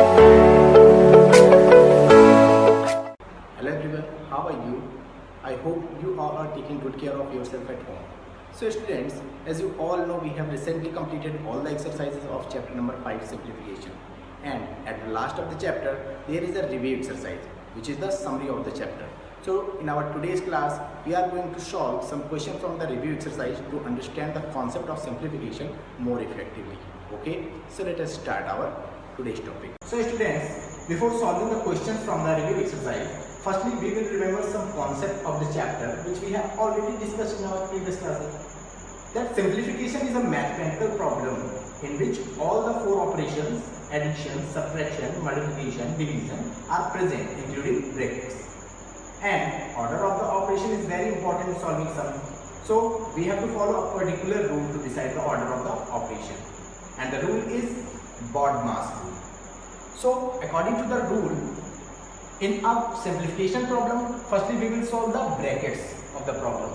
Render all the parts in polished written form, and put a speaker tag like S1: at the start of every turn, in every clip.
S1: Hello everyone, how are you? I hope you all are taking good care of yourself at home. So students, as you all know, we have recently completed all the exercises of chapter number 5, simplification. And at the last of the chapter, there is a review exercise, which is the summary of the chapter. So in our today's class, we are going to solve some questions from the review exercise to understand the concept of simplification more effectively. Okay, so let us start our today's topic. So students, before solving the questions from the review exercise, firstly we will remember some concept of the chapter which we have already discussed in our previous classes. That simplification is a mathematical problem in which all the 4 operations, addition, subtraction, multiplication, division are present, including brackets. And order of the operation is very important in solving sum. So we have to follow a particular rule to decide the order of the operation. And the rule is BODMAS rule. So according to the rule, in a simplification problem, firstly we will solve the brackets of the problem.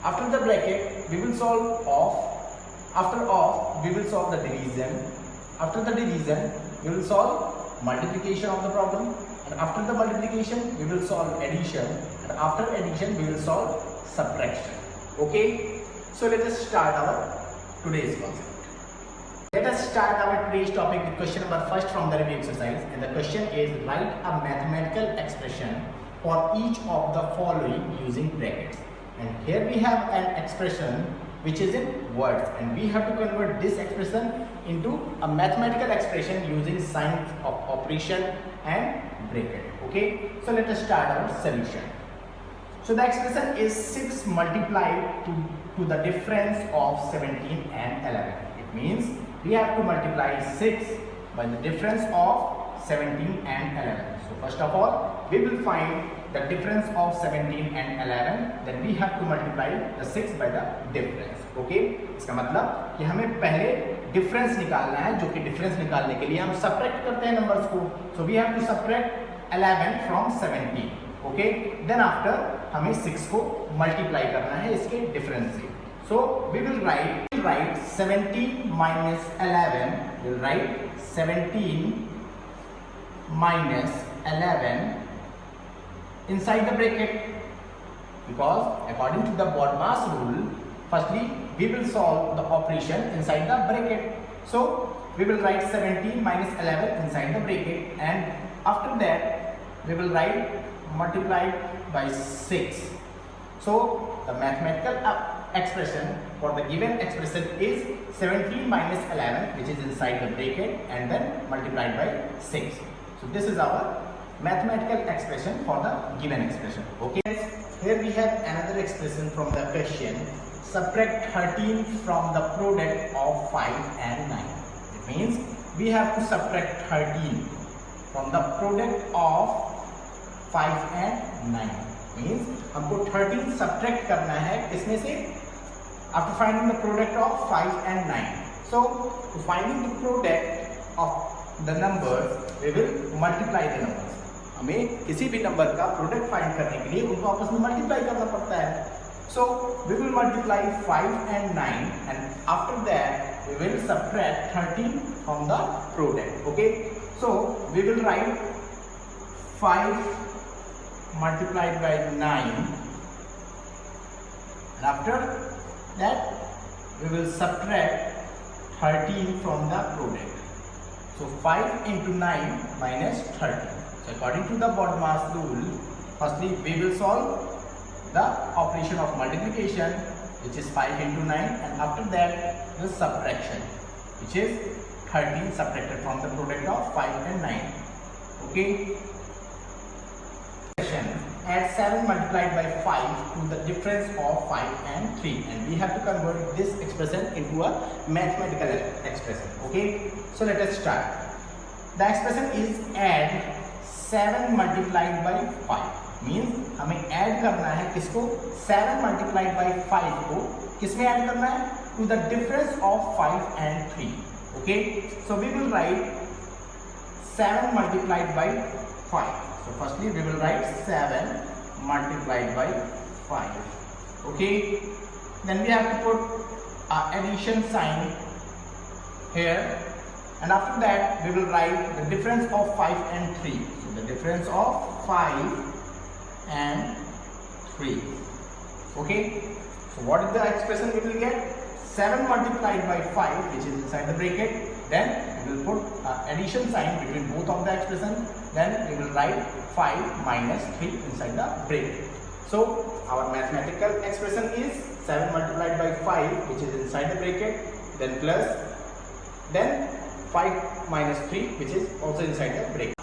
S1: After the bracket, we will solve off. After off, we will solve the division. After the division, we will solve multiplication of the problem. And after the multiplication, we will solve addition. And after addition, we will solve subtraction. Okay? So let us start our today's concept. Let us start our today's topic with question number 1 from the review exercise. And the question is, write a mathematical expression for each of the following using brackets. And here we have an expression which is in words, and we have to convert this expression into a mathematical expression using signs of operation and bracket. Okay, so let us start our solution. So the expression is 6 multiplied to the difference of 17 and 11. It means we have to multiply 6 by the difference of 17 and 11. So first of all, we will find the difference of 17 and 11. Then we have to multiply the 6 by the difference. Okay, इसका मतलब कि हमें पहले difference निकालना है, जो कि difference निकालने के लिए हम सब्ट्रैक्ट करते हैं नंबर्स को. So we have to subtract 11 from 17. Okay, then after हमें 6 को मल्टीप्लाई करना है इसके डिफरेंस से. So we will write 17 minus 11. We will write 17 minus 11 inside the bracket, because according to the BODMAS rule, firstly we will solve the operation inside the bracket. So we will write 17 minus 11 inside the bracket, and after that we will write multiplied by 6. So the mathematical expression for the given expression is 17 minus 11, which is inside the bracket, and then multiplied by 6. So this is our mathematical expression for the given expression. Okay, here we have another expression from the question. Subtract 13 from the product of 5 and 9. It means we have to subtract 13 from the product of 5 and 9. Means हमको 13 subtract करना है इसमें से after finding the product of 5 and 9. So to finding the product of the numbers, we will multiply the numbers. हमें किसी भी number का product find करने के लिए उनको आपस में मल्टीप्लाई करना पड़ता है. So we will multiply 5 and 9, and after that we will subtract 13 from the product. Okay, so we will write 5 multiplied by 9, and after that we will subtract 13 from the product. So 5 into 9 minus 13. So according to the BODMAS rule, firstly we will solve the operation of multiplication, which is 5 into 9, and after that the subtraction, which is 13 subtracted from the product of 5 and 9. Okay, add 7 multiplied by 5 to the difference of 5 and 3, and we have to convert this expression into a mathematical expression. Okay, so let us start. The expression is add 7 multiplied by 5. Means हमें add करना है किसको, 7 multiplied by 5 को किसमें add करना है, to the difference of 5 and 3. Okay, so we will write 7 multiplied by 5. So firstly we will write 7 multiplied by 5. Okay, then we have to put addition sign here, and after that we will write the difference of 5 and 3. So the difference of 5 and 3. Okay, so what is the expression we will get? 7 multiplied by 5, which is inside the bracket. Then we will put addition sign between both of the expressions. Then we will write 5 minus 3 inside the bracket. So our mathematical expression is 7 multiplied by 5, which is inside the bracket, then plus, then 5 minus 3, which is also inside the bracket.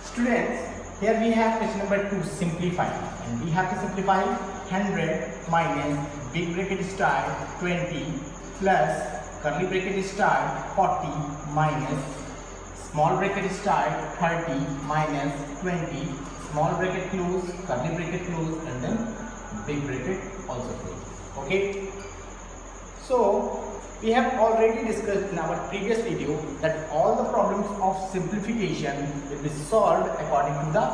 S1: Students, here we have question number 2, simplify, and we have to simplify 100 minus big bracket start 20 plus curly bracket start 40 minus small bracket start 30 minus 20 small bracket close, curly bracket close, and then big bracket also close. Okay, so we have already discussed in our previous video that all the problems of simplification will be solved according to the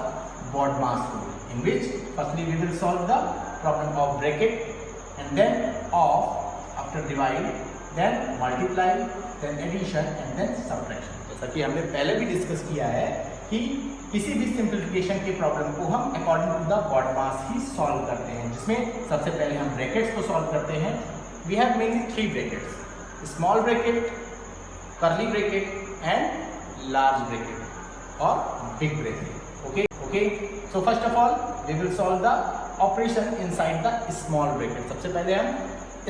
S1: BODMAS rule, in which firstly we will solve the problem of bracket, and then of, after divide, then multiply, then addition, and then subtraction. जैसा कि हमने पहले भी discuss किया है कि किसी भी सिंप्लीफिकेशन के प्रॉब्लम को हम अकॉर्डिंग टू द BODMAS ही सॉल्व करते हैं, जिसमें सबसे पहले हम ब्रैकेट्स को सॉल्व करते हैं. We have mainly 3 brackets, small bracket, curly bracket and large bracket और big bracket. Okay, so first of all we will solve the operation inside the small bracket. सबसे पहले हम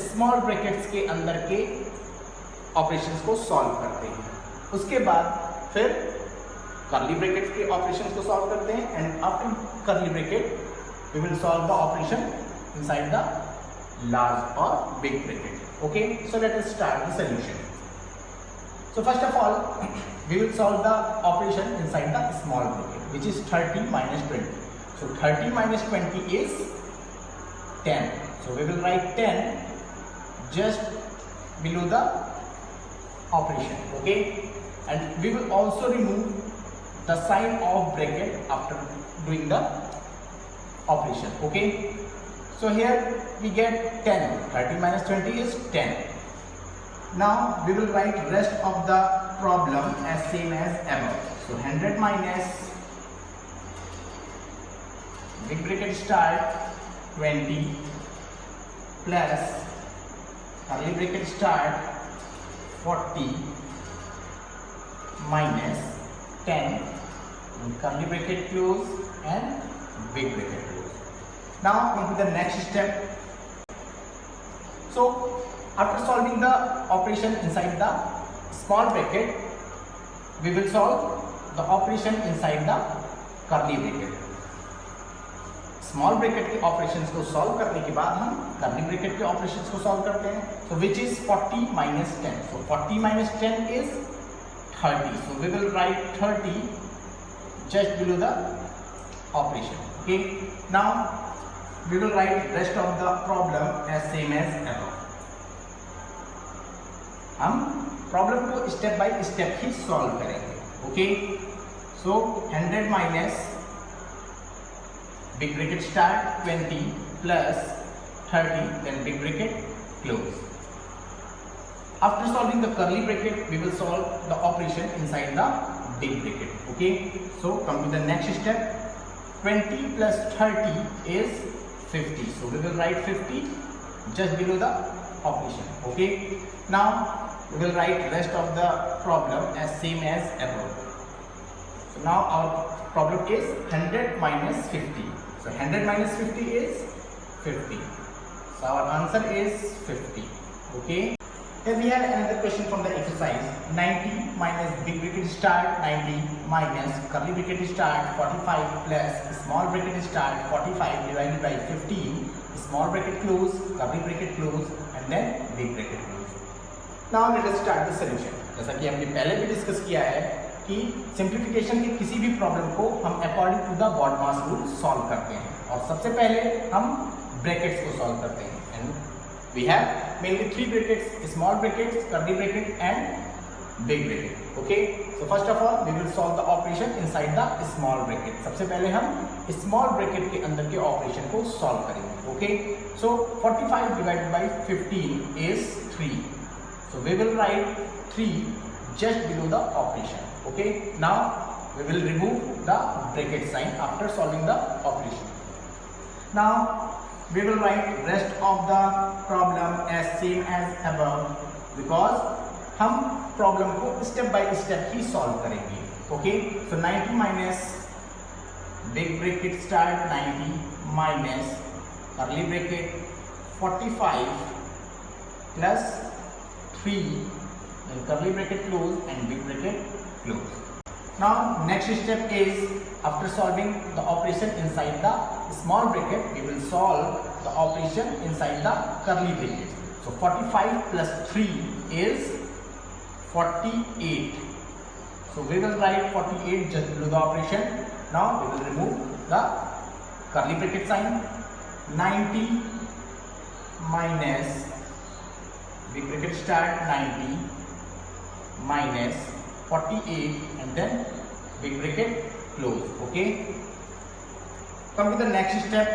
S1: स्मॉल ब्रैकेट्स के अंदर के ऑपरेशंस को सॉल्व करते हैं. उसके बाद फिर कर्ली ब्रैकेट्स के ऑपरेशंस को सॉल्व करते हैं, and after curly bracket we will solve the operation inside the large और big bracket. Okay, so let us start the solution. So first of all, we will solve the operation inside the small bracket, which is 30 minus 20. So 30 minus 20 is 10. So we will write 10 just below the operation. Okay, and we will also remove the sign of bracket after doing the operation. Okay, so here we get 10. 30 minus 20 is 10. Now we will write rest of the problem as same as above. So 100 minus big bracket start 20 plus curly bracket start 40 minus 10 and curly bracket close and big bracket close. Now come to the next step. So after solving the operation inside the small bracket, we will solve the operation inside the curly bracket. Small bracket के operations को solve करने के बाद हम curly bracket के operations को solve करते हैं. So which is 40 minus 10. So 40 minus 10 is 30. So we will write 30 just below the operation. Okay. Now we will write rest of the problem as same as above. हम problem को step by step ही solve करेंगे. Okay, so 100 minus big bracket start 20 plus 30 then big bracket close. After solving the curly bracket we will solve the operation inside the big bracket. Okay, so come to the next step. 20 plus 30 is 50. So we will write 50 just below the operation. Okay, now we will write rest of the problem as same as above. So now our problem is 100 minus 50. So 100 minus 50 is 50. So our answer is 50. Okay, here we have another question from the exercise. 90 minus big bracket start 90 minus curly bracket start 45 plus small bracket start 45 divided by 15 small bracket close, curly bracket close, and then big bracket close. Now let us start the solution. जैसा कि हमने पहले भी discuss किया है कि simplification की किसी भी प्रॉब्लम को हम according to the BODMAS rule solve करते हैं, और सबसे पहले हम ब्रैकेट्स को सॉल्व करते हैं. And we have mainly 3 brackets, small brackets, curly bracket and big bracket. Okay, so first of all we will solve the operation inside the small bracket. सबसे पहले हम स्मॉल ब्रैकेट के अंदर के ऑपरेशन को सॉल्व करेंगे. Okay, so 45 divided by 15 is 3. So we will write 3 just below the operation. Okay, now we will remove the bracket sign after solving the operation. Now we will write rest of the problem as same as above, because हम problem को step by step ही solve करेंगे. Okay, so 90 minus big bracket start 90 minus curly bracket 45 plus 3 curly bracket close and big bracket close. Now next step is, after solving the operation inside the small bracket, we will solve the operation inside the curly bracket. So 45 plus 3 is 48. So we will write 48 just below the operation. Now we will remove the curly bracket sign. 90 minus big bracket start 90 minus 48 and then big bracket close. Okay, come to the next step.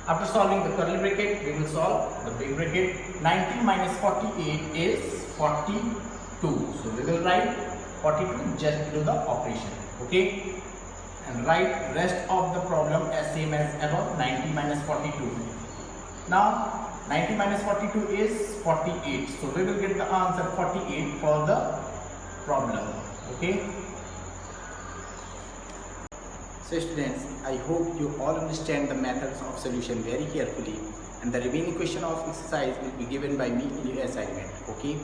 S1: After solving the curly bracket, we will solve the big bracket. 90 minus 48 is 42. So we will write 42 just below the operation. Okay, and write rest of the problem as same as above. 90 minus 42. Now 90 minus 42 is 48. So we will get the answer 48 for the problem. Okay, so students, I hope you all understand the methods of solution very carefully, and the remaining question of exercise will be given by me in your assignment. Okay,